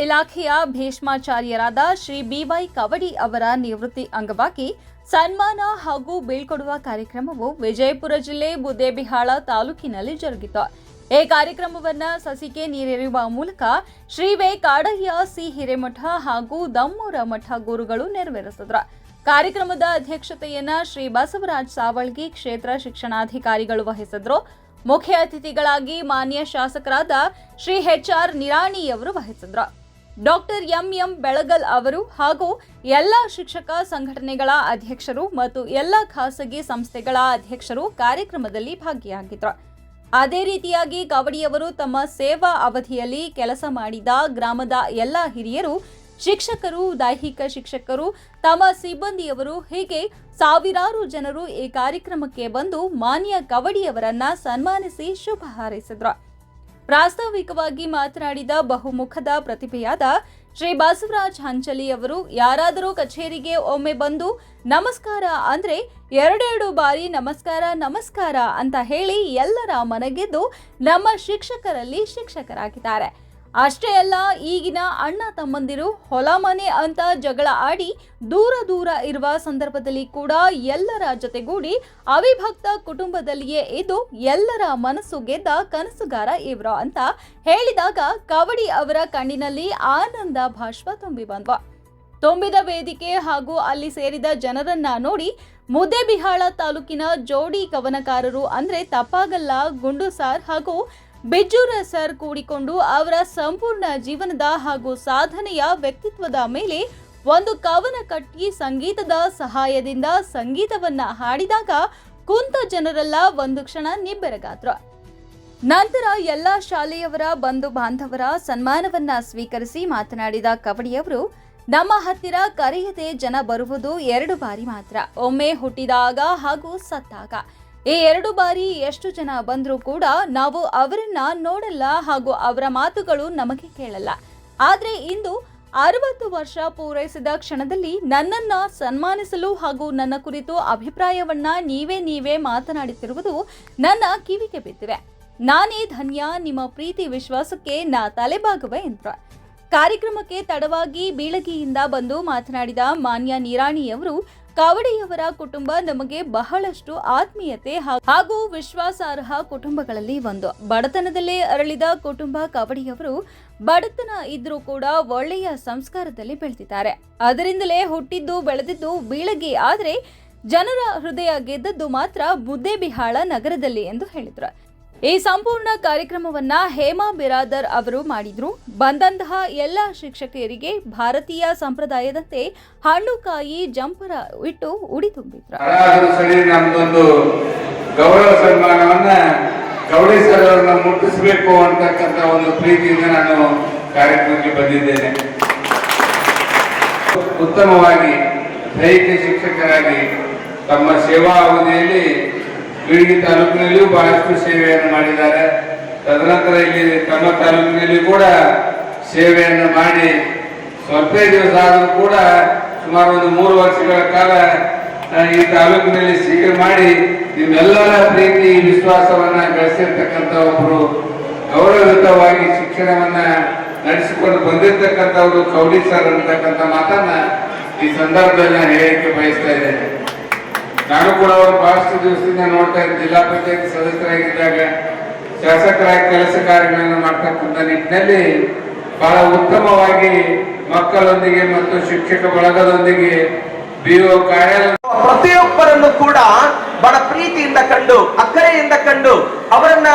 ಇಲಾಖೆಯ ಭೀಷ್ಮಾಚಾರ್ಯರಾದ ಶ್ರೀ ಬಿವೈ ಕವಡಿ ಅವರ ನಿವೃತ್ತಿ ಅಂಗವಾಗಿ ಸನ್ಮಾನ ಹಾಗೂ ಬೀಳ್ಕೊಡುವ ಕಾರ್ಯಕ್ರಮವು ವಿಜಯಪುರ ಜಿಲ್ಲೆ ಮುದ್ದೇಬಿಹಾಳ ತಾಲೂಕಿನಲ್ಲಿ ಜರುಗಿತು. ಈ ಕಾರ್ಯಕ್ರಮವನ್ನು ಸಸಿಗೆ ನೀರೆರೆಯುವ ಮೂಲಕ ಶ್ರೀ ವೇ ಕಾಡಯ್ಯ ಸಿ ಹಿರೇಮಠ ಹಾಗೂ ದಮ್ಮೂರ ಮಠ ಗುರುಗಳು ನೆರವೇರಿಸಿದರು. ಕಾರ್ಯಕ್ರಮದ ಅಧ್ಯಕ್ಷತೆಯನ್ನ ಶ್ರೀ ಬಸವರಾಜ್ ಸಾವಳ್ಗಿ ಕ್ಷೇತ್ರ ಶಿಕ್ಷಣಾಧಿಕಾರಿಗಳು ವಹಿಸಿದ್ರು. ಮುಖ್ಯ ಅತಿಥಿಗಳಾಗಿ ಮಾನ್ಯ ಶಾಸಕರಾದ ಶ್ರೀ HR ನಿರಾಣಿ ಅವರು ವಹಿಸಿದ್ರು. ಡಾಕ್ಟರ್ ಎಂ ಬೆಳಗಲ್ ಅವರು ಹಾಗೂ ಎಲ್ಲ ಶಿಕ್ಷಕ ಸಂಘಟನೆಗಳ ಅಧ್ಯಕ್ಷರು ಮತ್ತು ಎಲ್ಲ ಖಾಸಗಿ ಸಂಸ್ಥೆಗಳ ಅಧ್ಯಕ್ಷರು ಕಾರ್ಯಕ್ರಮದಲ್ಲಿ ಭಾಗಿಯಾಗಿದ್ದರು. ಅದೇ ರೀತಿಯಾಗಿ ಕವಡಿಯವರು ತಮ್ಮ ಸೇವಾ ಅವಧಿಯಲ್ಲಿ ಕೆಲಸ ಮಾಡಿದ ಗ್ರಾಮದ ಎಲ್ಲ ಹಿರಿಯರು, ಶಿಕ್ಷಕರು, ದೈಹಿಕ ಶಿಕ್ಷಕರು, ತಮ್ಮ ಸಿಬ್ಬಂದಿಯವರು ಹೀಗೆ ಸಾವಿರಾರು ಜನರು ಈ ಕಾರ್ಯಕ್ರಮಕ್ಕೆ ಬಂದು ಮಾನ್ಯ ಕವಡಿಯವರನ್ನ ಸನ್ಮಾನಿಸಿ ಶುಭ ಹಾರೈಸಿದ್ರು. ಪ್ರಾಸ್ತಾವಿಕವಾಗಿ ಮಾತನಾಡಿದ ಬಹುಮುಖದ ಪ್ರತಿಭೆಯಾದ ಶ್ರೀ ಬಸವರಾಜ್ ಹಂಚಲಿ ಅವರು, ಯಾರಾದರೂ ಕಚೇರಿಗೆ ಒಮ್ಮೆ ಬಂದು ನಮಸ್ಕಾರ ಅಂದ್ರೆ ಎರಡೆರಡು ಬಾರಿ ನಮಸ್ಕಾರ ಅಂತ ಹೇಳಿ ಎಲ್ಲರ ಮನಗೆದ್ದು ನಮ್ಮ ಶಿಕ್ಷಕರಲ್ಲಿ ಶಿಕ್ಷಕರಾಗಿದ್ದಾರೆ. ಅಷ್ಟೇ ಅಲ್ಲ, ಈಗಿನ ಅಣ್ಣ ತಮ್ಮಂದಿರು ಹೊಲ ಮನೆ ಅಂತ ಜಗಳ ಆಡಿ ದೂರ ಇರುವ ಸಂದರ್ಭದಲ್ಲಿ ಕೂಡ ಎಲ್ಲರ ಜೊತೆಗೂಡಿ ಅವಿಭಕ್ತ ಕುಟುಂಬದಲ್ಲಿಯೇ ಇದ್ದು ಎಲ್ಲರ ಮನಸ್ಸು ಗೆದ್ದ ಕನಸುಗಾರ ಇವರು ಅಂತ ಹೇಳಿದಾಗ ಕವಡಿ ಅವರ ಕಣ್ಣಿನಲ್ಲಿ ಆನಂದ ಬಾಷ್ಪ ತುಂಬಿದ ವೇದಿಕೆ ಹಾಗೂ ಅಲ್ಲಿ ಸೇರಿದ ಜನರನ್ನ ನೋಡಿ ಮುದ್ದೇಬಿಹಾಳ ತಾಲೂಕಿನ ಜೋಡಿ ಕವನಕಾರರು ಅಂದ್ರೆ ತಪ್ಪಾಗಲ್ಲ ಗುಂಡು ಸಾರ್ ಹಾಗೂ ಬಿಜ್ಜೂರ ಸರ್ ಕೂಡಿಕೊಂಡು ಅವರ ಸಂಪೂರ್ಣ ಜೀವನದ ಹಾಗೂ ಸಾಧನೆಯ ವ್ಯಕ್ತಿತ್ವದ ಮೇಲೆ ಒಂದು ಕವನ ಕಟ್ಟಿ ಸಂಗೀತದ ಸಹಾಯದಿಂದ ಸಂಗೀತವನ್ನ ಹಾಡಿದಾಗ ಕುಂತ ಜನರೆಲ್ಲ ಒಂದು ಕ್ಷಣ ನಿಬ್ಬೆರಗಾದ್ರು. ನಂತರ ಎಲ್ಲ ಶಾಲೆಯವರ ಬಂಧು ಬಾಂಧವರ ಸನ್ಮಾನವನ್ನ ಸ್ವೀಕರಿಸಿ ಮಾತನಾಡಿದ ಕವಡಿಯವರು, ನಮ್ಮ ಹತ್ತಿರ ಕರೆಯದೆ ಜನ ಬರುವುದು 2 ಬಾರಿ ಮಾತ್ರ, ಒಮ್ಮೆ ಹುಟ್ಟಿದಾಗ ಹಾಗೂ ಸತ್ತಾಗ. ಈ 2 ಬಾರಿ ಎಷ್ಟು ಜನ ಬಂದರೂ ಕೂಡ ನಾವು ಅವರನ್ನ ನೋಡಲ್ಲ ಹಾಗೂ ಅವರ ಮಾತುಗಳು ನಮಗೆ ಕೇಳಲ್ಲ. ಆದ್ರೆ ಇಂದು 60 ವರ್ಷ ಪೂರೈಸಿದ ಕ್ಷಣದಲ್ಲಿ ನನ್ನನ್ನ ಸನ್ಮಾನಿಸಲು ಹಾಗೂ ನನ್ನ ಕುರಿತು ಅಭಿಪ್ರಾಯವನ್ನ ನೀವೇ ಮಾತನಾಡುತ್ತಿರುವುದು ನನ್ನ ಕಿವಿಗೆ ಬಿದ್ದಿವೆ. ನಾನೇ ಧನ್ಯ, ನಿಮ್ಮ ಪ್ರೀತಿ ವಿಶ್ವಾಸಕ್ಕೆ ನಾ ತಲೆಬಾಗುವೆ ಎಂದರು. ಕಾರ್ಯಕ್ರಮಕ್ಕೆ ತಡವಾಗಿ ಬೀಳಗಿಯಿಂದ ಬಂದು ಮಾತನಾಡಿದ ಮಾನ್ಯ ನಿರಾಣಿಯವರು, ಕವಡಿಯವರ ಕುಟುಂಬ ನಮಗೆ ಬಹಳಷ್ಟು ಆತ್ಮೀಯತೆ ಹಾಗೂ ವಿಶ್ವಾಸಾರ್ಹ ಕುಟುಂಬಗಳಲ್ಲಿ ಒಂದು. ಬಡತನದಲ್ಲೇ ಅರಳಿದ ಕುಟುಂಬ ಕವಡಿಯವರು. ಬಡತನ ಇದ್ರೂ ಕೂಡ ಒಳ್ಳೆಯ ಸಂಸ್ಕಾರದಲ್ಲಿ ಬೆಳೆದಿದ್ದಾರೆ. ಅದರಿಂದಲೇ ಹುಟ್ಟಿದ್ದು ಬೆಳೆದಿದ್ದು ಬೀಳಗಿ, ಆದರೆ ಜನರ ಹೃದಯ ಗೆದ್ದದ್ದು ಮಾತ್ರ ಮುದ್ದೇಬಿಹಾಳ ನಗರದಲ್ಲಿ ಎಂದು ಹೇಳಿದರು. ಈ ಸಂಪೂರ್ಣ ಕಾರ್ಯಕ್ರಮವನ್ನ ಹೇಮಾ ಬಿರಾದರ್ ಅವರು ಮಾಡಿದ್ರು. ಬಂದಂತಹ ಎಲ್ಲ ಶಿಕ್ಷಕಿಯರಿಗೆ ಭಾರತೀಯ ಸಂಪ್ರದಾಯದಂತೆ ಹಣ್ಣು ಕಾಯಿ ಜಂಪರ ಇಟ್ಟು ಉಡಿ ತುಂಬಿದ್ರು. ನಮ್ದೊಂದು ಗೌರವ ಸನ್ಮಾನವನ್ನ ಕವಡಿ ಸರ್ ಅವರನ್ನ ಮುಟ್ಟಿಸಬೇಕು ಅಂತಕ್ಕಂಥ ಒಂದು ಪ್ರೀತಿಯಿಂದ ನಾನು ಕಾರ್ಯಕ್ರಮಕ್ಕೆ ಬಂದಿದ್ದೇನೆ. ಉತ್ತಮವಾಗಿ ದೈಹಿಕ ಶಿಕ್ಷಕರಾಗಿ ತಮ್ಮ ಸೇವಾ ಅವಧಿಯಲ್ಲಿ ಬೀಳಗಿ ತಾಲೂಕಿನಲ್ಲಿಯೂ ಬಹಳಷ್ಟು ಸೇವೆಯನ್ನು ಮಾಡಿದ್ದಾರೆ. ತದನಂತರ ಇಲ್ಲಿ ತಮ್ಮ ತಾಲೂಕಿನಲ್ಲಿ ಕೂಡ ಸೇವೆಯನ್ನು ಮಾಡಿ ಸ್ವಲ್ಪ ದಿವಸ ಆದರೂ ಕೂಡ ಸುಮಾರು ಒಂದು 3 ವರ್ಷಗಳ ಕಾಲ ಈ ತಾಲೂಕಿನಲ್ಲಿ ಸೇವೆ ಮಾಡಿ ನಿಮ್ಮೆಲ್ಲರ ಪ್ರೀತಿ ವಿಶ್ವಾಸವನ್ನ ಗಳಿಸಿರ್ತಕ್ಕಂಥ ಒಬ್ಬರು, ಗೌರವಯುತವಾಗಿ ಶಿಕ್ಷಣವನ್ನ ನಡೆಸಿಕೊಂಡು ಬಂದಿರತಕ್ಕಂಥವರು ಕವಡಿ ಸರ್ ಅಂತಕ್ಕಂಥ ಮಾತನ್ನ ಈ ಸಂದರ್ಭದಲ್ಲಿ ನಾನು ಹೇಳಲಿಕ್ಕೆ ಬಯಸ್ತಾ ಇದ್ದೇನೆ. ನಾನು ಕೂಡ ಅವರು ಬಹಳಷ್ಟು ದಿವಸದಿಂದ ನೋಡ್ತಾ ಇದ್ದೆ. ಜಿಲ್ಲಾ ಪಂಚಾಯತ್ ಸದಸ್ಯರಾಗಿದ್ದಾಗ ಶಾಸಕರಾಗಿ ಕೆಲಸ ಕಾರ್ಯಗಳನ್ನು ಮಾಡ್ತಕ್ಕಂಥ ನಿಟ್ಟಿನಲ್ಲಿ ಬಹಳ ಉತ್ತಮವಾಗಿ ಮಕ್ಕಳೊಂದಿಗೆ ಮತ್ತು ಶಿಕ್ಷಕ ಬಳಗದೊಂದಿಗೆ BO ಕಾರ್ಯಾಲಯ ಪ್ರತಿಯೊಬ್ಬರನ್ನು ಕೂಡ ಬಹಳ ಪ್ರೀತಿಯಿಂದ ಕಂಡು ಅಕ್ಕರೆಯಿಂದ ಕಂಡು ಅವರನ್ನ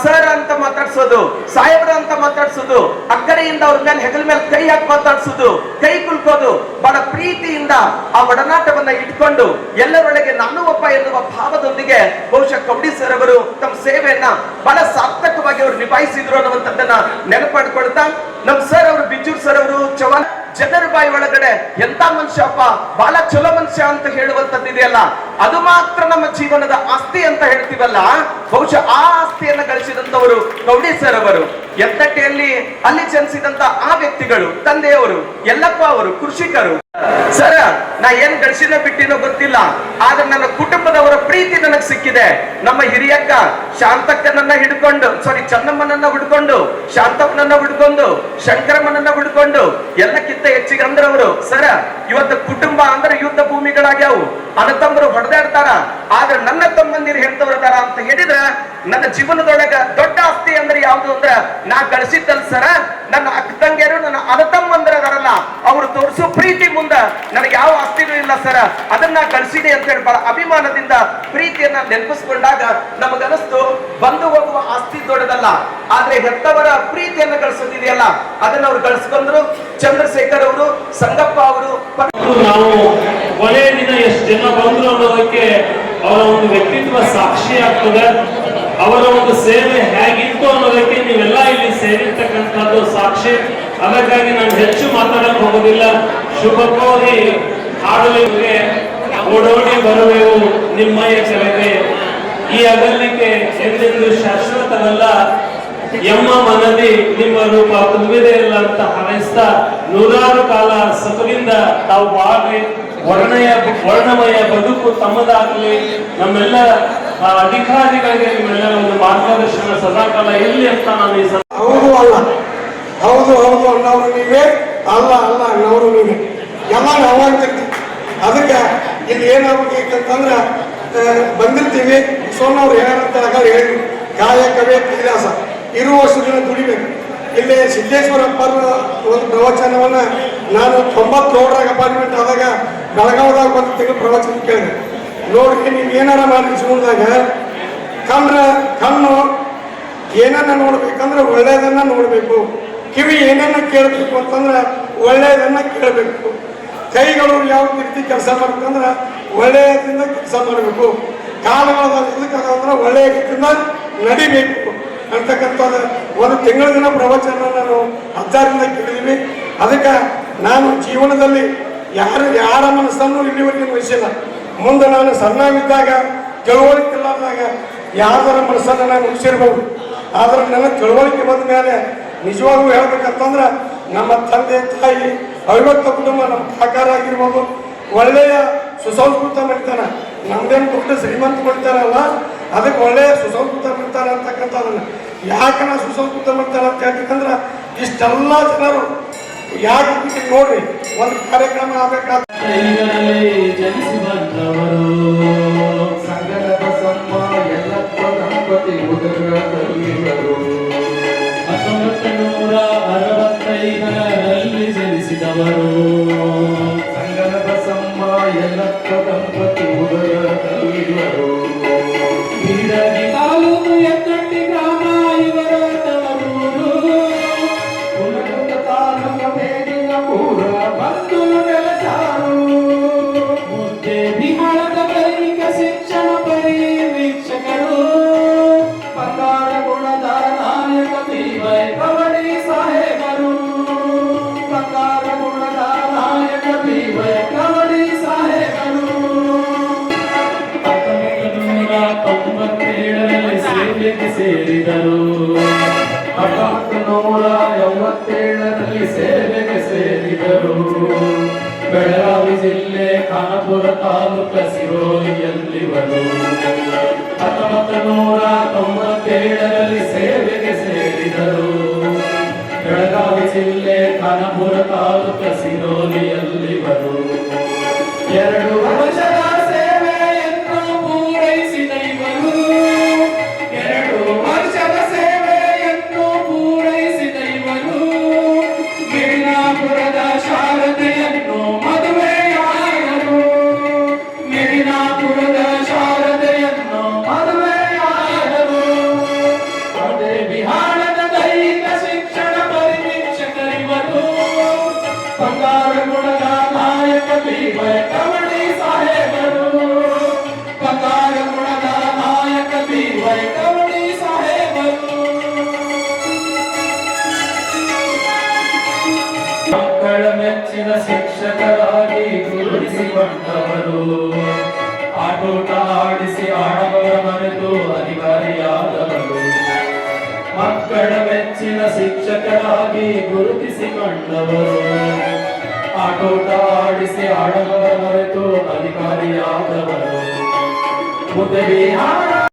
ಸರ್ ಅಂತ ಮಾತಾಡ್ಸೋದು, ಸಾಹೇಬ್ರ ಅಂತ ಮಾತಾಡ್ಸೋದು, ಅಕ್ಕರೆಯಿಂದ ಅವ್ರ ಮೇಲೆ ಹೆಗಲ ಮೇಲೆ ಕೈ ಹಾಕಿ ಮಾತಾಡ್ಸೋದು, ಕೈ ಕುಲ್ಕೋದು, ಬಹಳ ಪ್ರೀತಿಯಿಂದ ಆ ಒಡನಾಟವನ್ನ ಇಟ್ಕೊಂಡು ಎಲ್ಲರೊಳಗೆ ನಾನು ಒಬ್ಬ ಎನ್ನುವ ಭಾವದೊಂದಿಗೆ ಬಹುಶಃ ಕವಡಿ ಸರ್ ಅವರು ತಮ್ಮ ಸೇವೆಯನ್ನ ಬಹಳ ಸಾರ್ಥಕವಾಗಿ ಅವರು ನಿಭಾಯಿಸಿದ್ರು ಅನ್ನುವಂಥದ್ದನ್ನ ನೆನಪಾಡ್ಕೊಳ್ತಾ, ನಮ್ ಸರ್ ಅವರು ಬಿಜ್ಜೂರ್ ಸರ್ ಅವರು ಚವಾನ್ ಜನರ ಬಾಯಿ ಒಳಗಡೆ ಎಂತ ಮನುಷ್ಯಪ್ಪ, ಬಹಳ ಚಲೋ ಮನುಷ್ಯ ಅಂತ ಹೇಳುವಂತದ್ದು ಇದೆಯಲ್ಲ, ಅದು ಮಾತ್ರ ನಮ್ಮ ಜೀವನದ ಆಸ್ತಿ ಅಂತ ಹೇಳ್ತೀವಲ್ಲ, ಬಹುಶಃ ಆ ಆಸ್ತಿಯನ್ನ ಗಳಿಸಿದಂತವರು ಕವಡಿ ಸರ್ ಅವರು. ಎತ್ತಟ್ಟೆಯಲ್ಲಿ ಅಲ್ಲಿ ಜನಿಸಿದಂತ ಆ ವ್ಯಕ್ತಿಗಳು, ತಂದೆಯವರು, ಯಲ್ಲಪ್ಪ ಅವರು ಕೃಷಿಕರು. ಸರ್, ನಾ ಏನ್ ಗಳಿಸಿನ ಬಿಟ್ಟಿನೋ ಗೊತ್ತಿಲ್ಲ, ಆದ್ರೆ ನನ್ನ ಕುಟುಂಬದವರ ಪ್ರೀತಿ ನನಗೆ ಸಿಕ್ಕಿದೆ. ನಮ್ಮ ಹಿರಿಯಕ್ಕ ಶಾಂತಕ್ಕನನ್ನ ಹಿಡ್ಕೊಂಡು ಚನ್ನಮ್ಮನನ್ನ ಹುಡ್ಕೊಂಡು, ಶಾಂತಮ್ಮನನ್ನ ಹುಡ್ಕೊಂಡು, ಶಂಕರಮ್ಮನನ್ನ ಹುಡ್ಕೊಂಡು ಎಲ್ಲಕ್ಕಿಂತ ಹೆಚ್ಚಿಗೆ ಅಂದ್ರೆ ಅವರು ಸರ ಇವತ್ತು ಕುಟುಂಬ ಅಂದ್ರೆ ಯುದ್ಧ ಭೂಮಿಗಳಾಗ್ಯಾವು. ಅಣ್ಣತಮ್ಮರು ಹೊಡೆದಾಡ್ತಾರ, ಆದ್ರೆ ನನ್ನ ತಮ್ಮಂದಿರು ಹೇಳ್ತವ್ರದಾರ ಅಂತ ಹೇಳಿದ್ರ ನನ್ನ ಜೀವನದೊಳಗ ದೊಡ್ಡ ಆಸ್ತಿ ಅಂದ್ರೆ ಯಾವ್ದು ಅಂದ್ರ ನಾ ಗಳಿಸಿದ್ದಲ್ ಸರ ನನ್ನ ಅಕ್ಕ ತಂಗಿಯರು, ನನ್ನ ಅಣ್ಣತಮ್ಮಂದ್ರ ಅದಾರಲ್ಲ ಅವ್ರು ತೋರಿಸೋ ಪ್ರೀತಿ ಮುಂದ ನನಗೆ ಯಾವ ಆಸ್ತಿನೂ ಇಲ್ಲ ಸರ, ಅದನ್ನ ಗಳಿಸಿದೆ ಅಂತ ಹೇಳಿ ಬಹಳ ಅಭಿಮಾನದಿಂದ ಪ್ರೀತಿಯನ್ನ ನೆನಪಿಸ್ಕೊಂಡಾಗ ನಮಗನಸ್ತು ಬಂದು ಹೋಗುವ ಆಸ್ತಿ ದೊಡ್ಡದಲ್ಲ, ಆದ್ರೆ ಹೆತ್ತವರ ಪ್ರೀತಿಯನ್ನ ಗಳಿಸೋದಿದೆಯಲ್ಲ ಅದನ್ನ ಅವ್ರು ಗಳಿಸ್ಕೊಂಡ್ರು. ಚಂದ್ರಶೇಖರ್ ಅವರು, ಸಂಗಪ್ಪ ಅವರು. ನಾವು ಕೊನೆಯ ದಿನ ಎಷ್ಟು ಜನ ಬಂದ್ರು ಅನ್ನೋದಕ್ಕೆ ಅವರ ಒಂದು ವ್ಯಕ್ತಿತ್ವ ಸಾಕ್ಷಿ ಆಗ್ತದೆ. ಅವರ ಒಂದು ಸೇವೆ ಹೇಗಿತ್ತು ಅನ್ನೋದಕ್ಕೆ ನೀವೆಲ್ಲ ಇಲ್ಲಿ ಸೇರಿರ್ತಕ್ಕಂಥದ್ದು ಸಾಕ್ಷಿ. ಅದಕ್ಕಾಗಿ ನಾನು ಹೆಚ್ಚು ಮಾತಾಡಕ್ಕೆ ಹೋಗೋದಿಲ್ಲ. ಶುಭ ಕೋರಿ ಹಾಡುವಿಗೆ ಓಡೋಡಿ ಬರುವೆವು ನಿಮ್ಮಯ ಕರೆದೆ, ಈ ಅಗಲಿಕೆ ಎಂದೆಂದು ಶಾಶ್ವತವಲ್ಲ, ಎಮ್ಮ ಮನದಿ ನಿಮ್ಮ ರೂಪ ತುಂಬಿದೆ ಇಲ್ಲ ಅಂತ ಹಾರೈಸ್ತಾ ನೂರಾರು ಕಾಲ ಸುಖದಿಂದ ತಾವು ಬಾಳಿ ವರ್ಣಮಯ ಬದುಕು ತಮ್ಮದಾಗಲಿ. ನಮ್ಮೆಲ್ಲ ಅಧಿಕಾರಿಗಳಿಗೆ ನಿಮ್ಮೆಲ್ಲರ ಒಂದು ಮಾರ್ಗದರ್ಶನ ಸದಾಕಾಲ ಇರಲಿ ಅಂತ ನಾನು ಈ ಹೌದು ಅಲ್ಲ, ಹೌದು ಹೌದು ಅನ್ನೋರು ನೀವೇ, ಅಲ್ಲ ಅಲ್ಲ ಅನ್ನೋರು ನೀವೇ, ಎಲ್ಲ ನಾವಾಗ್ತೈತಿ. ಅದಕ್ಕೆ ಇಲ್ಲಿ ಏನಾಗಬೇಕಂತಂದ್ರೆ ಬಂದಿರ್ತೀವಿ. ಸೋನವ್ರು ಹೇಳಂತ ಹೇಳಿ ಕಾಯಕವೇ ಕೈಲಾಸ, ಇರುವಷ್ಟು ದಿನ ದುಡಿಬೇಕು. ಇಲ್ಲಿ ಸಿದ್ದೇಶ್ವರಪ್ಪರ ಒಂದು ಪ್ರವಚನವನ್ನ ನಾನು 97ರಾಗ ಅಪಾರ್ಟ್ಮೆಂಟ್ ಆದಾಗ ಬೆಳಗಾವದಾಗ ಒಂದು ತಿಂಗಳು ಪ್ರವಚನ ಕೇಳಿದೆ. ನೋಡಿ, ನೀವು ಏನಾರ ಮಾಡಿ ಜೀವನದಾಗ ಕಣ್ಣು ಏನನ್ನ ನೋಡ್ಬೇಕಂದ್ರೆ ಒಳ್ಳೆಯದನ್ನ ನೋಡ್ಬೇಕು, ಕಿವಿ ಏನನ್ನ ಕೇಳಬೇಕು ಅಂತಂದ್ರೆ ಒಳ್ಳೆಯದನ್ನ ಕೇಳಬೇಕು, ಕೈಗಳು ಯಾವ ರೀತಿ ಕೆಲಸ ಮಾಡ್ಬೇಕಂದ್ರೆ ಒಳ್ಳೆಯದಿಂದ ಕೆಲಸ ಮಾಡಬೇಕು, ಕಾಲುಗಳ ಇದಕ್ಕಂದ್ರೆ ಒಳ್ಳೆಯ ರೀತಿಯಿಂದ ನಡಿಬೇಕು ಅಂತಕ್ಕಂಥದ್ದು ಒಂದು ತಿಂಗಳ ದಿನ ಪ್ರವಚನ ನಾವು 10ರಿಂದ ಕೇಳಿದ್ವಿ. ಅದಕ್ಕೆ ನಾನು ಜೀವನದಲ್ಲಿ ಯಾರ ಮನಸ್ಸನ್ನು ಇಲ್ಲಿವರೆಗೆ ವಹಿಸಿಲ್ಲ. ಮುಂದೆ ನಾನು ಸಣ್ಣವಿದ್ದಾಗ ತಿಳುವಳಿಕೆ ಇಲ್ಲದಾಗ ಯಾರ ಮನಸ್ಸನ್ನು ನಾನು ಉಳಿಸಿರ್ಬೋದು. ಆದ್ರೆ ನನ್ನ ತಿಳುವಳಿಕೆ ಬಂದ ಮೇಲೆ ನಿಜವಾಗ್ಲೂ ಹೇಳ್ಬೇಕಂತಂದ್ರೆ ನಮ್ಮ ತಂದೆ ತಾಯಿ, ಅವಿಭಕ್ತ ಕುಟುಂಬ, ನಮ್ಮ ಕಾಕಾರ ಆಗಿರ್ಬೋದು, ಒಳ್ಳೆಯ ಸುಸಂಸ್ಕೃತ ಮನಿತನ, ನಮ್ದೇನು ದೊಡ್ಡ ಶ್ರೀಮಂತ ಮನಿತನಲ್ಲ, ಅದಕ್ಕೆ ಒಳ್ಳೆಯ ಸುಸಂಸ್ಕೃತ ಮನಿತನ ಅಂತಕ್ಕಂಥದನ್ನ ಯಾಕೆ ನಾವು ಸುಸಂಸ್ಕೃತ ಮನಿತನ ಅಂತ ಹೇಳ್ಬೇಕಂದ್ರೆ ಇಷ್ಟೆಲ್ಲ ಜನರು ಯಾಕೆ ನೋಡ್ರಿ ಒಂದು ಕಾರ್ಯಕ್ರಮ ಆಗಬೇಕಾದ ಜನಿಸಿ ಬಂದವರು ಸಂಗದ ಬಸಮ್ಮ ಎಲ್ಲಪ್ಪ ದಂಪತಿ ಉದರದಲ್ಲಿವರು 1965ರಲ್ಲಿ ಜನಿಸಿದವರು. ಸಂಗದ ಬಸಮ್ಮ ಎಲ್ಲಪ್ಪ ದಂಪತಿ ಉದರದಲ್ಲಿವರು. ಬೀರಗಿ ತಾಲೂಕು ಎತ್ತಟ್ಟಿ ಗ್ರಾಮ ಇವರ ತವರೂರು. ಪುನರುತ ತಾಲೂಕ ಮೇಲಿನ ಪೂರ ಬಂದು ನೆಲಸಾರು. ಮುದ್ದೆ ಬಿಹಾರದ ದೈನಿಕ ಶಿಕ್ಷಣ ಪರಿವೀಕ್ಷಕರು. ಬಂಗಾರ ಗುಣದ ನಾಯಕ ಬಿ.ವೈ. ಕವಡಿ ಸಾಹೇಬರು. ಬಂಗಾರ ಗುಣದ ನಾಯಕ ಬಿ.ವೈ. ಕವಡಿ ಸಾಹೇಬರು. 1997ರಲ್ಲಿ ಸೇವೆಗೆ ಸೇರಿದರು. 1987ರಲ್ಲಿ ಸೇವೆಗೆ ಸೇರಿದರು. ಬೆಳಗಾವಿ ಜಿಲ್ಲೆ ಖಾನಾಪುರ ತಾಲೂಕ ಸಿರೋಲಿಯಲ್ಲಿವರು. 1997ರಲ್ಲಿ ಸೇವೆಗೆ ಸೇರಿದರು. ಬೆಳಗಾವಿ ಜಿಲ್ಲೆ ಖಾನಾಪುರ ತಾಲೂಕ ಸಿರೋಲಿಯಲ್ಲಿವರು. 2 ವರ್ಷದ ಸೇವೆಯನ್ನು ಪೂರೈಸಿದ ಇವರು. 2 ವರ್ಷದ ಸೇವೆಯನ್ನು ಪೂರೈಸಿದ ಇವರು ಮಿಡ್ನಾಪುರದ ಶಾರದೆಯನ್ನು ಮದುವೆಯಾದರು. ಮಿಡ್ನಾಪುರದ ಶಾರದೆಯನ್ನು ಮದುವೆಯಾದರು. ಅದೇ ಬಿಹಾರದ ದೈಹಿಕ ಶಿಕ್ಷಣ ಪರಿವೀಕ್ಷಕರಿವರು. ಬಂಗಾರ ಗುಣದ ನಾಯಕ ಬಿ.ವೈ. ಕವಡಿ ಸಾಹೇಬರು. ಬಂಗಾರ ಗುಣದ ನಾಯಕ ಬಿ.ವೈ. ಕವಡಿ ಸಾಹೇಬರು. ಮಕ್ಕಳ ಮೆಚ್ಚಿನ ಶಿಕ್ಷಕರಾಗಿ ಗುರುತಿಸಿಕೊಂಡವರು. ಆಟೋಟ ಆಡಿಸಿ ಆಡಬರ ಮರೆತು ಅಧಿಕಾರಿಯಾದವರು. ಮಕ್ಕಳ ಮೆಚ್ಚಿನ ಶಿಕ್ಷಕರಾಗಿ ಗುರುತಿಸಿಕೊಂಡವರು. ಆಟೋಟ ಆಡಿಸಿ ಆಡಬರ ಮರೆತು ಅಧಿಕಾರಿಯಾದವರು. ಮುದ್ದೆಬಿಹಾಳ